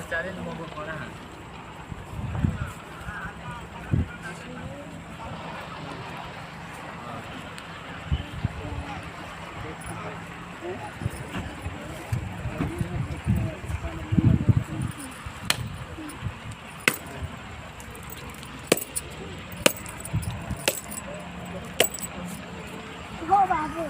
पचारे तुमको कौन है हो बाबू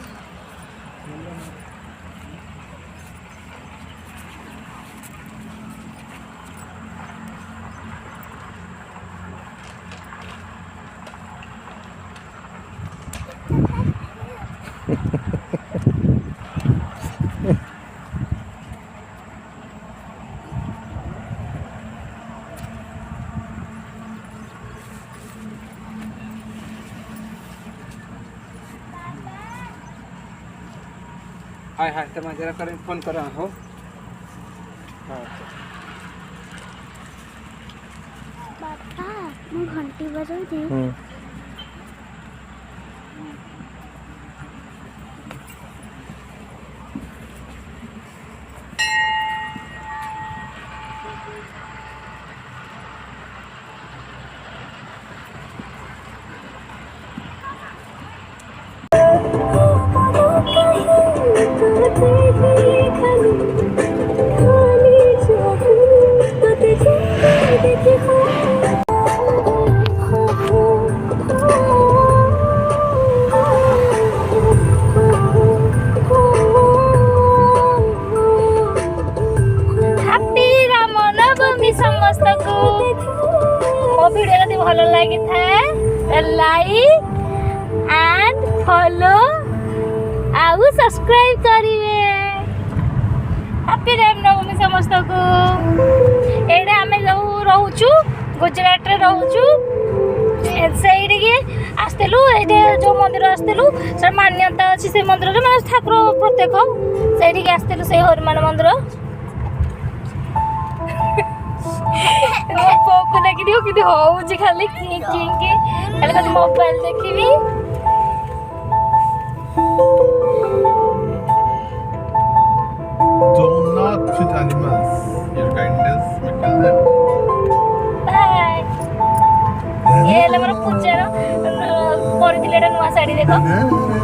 हाय हाय तमा जरा कर फोन करा हो हां बाबा मैं घंटी बजाई दी समस्त को मो वीडियो यदि भल लगी थाए लाइक एंड फॉलो आउ सब्सक्राइब करिवे हैप्पी रामनवमी समस्त को एडे आमे जो रहउछु गुजरात रे रहउछु सेइडी के आस्तेलु एडे जो मंदिर आस्तेलु सर मान्यता अछि से मंदिर रे माने ठाकुर प्रत्येक सेइडी के आस्तेलु से हनुमान मंदिर पोको देखी दियो कि होउची खाली की खाली कदी मोबाइल देखिबी Do not shoot animals. Your kindness may kill them. बाय ये ले मोर पूजा रो परि दिले नुवा साड़ी देखो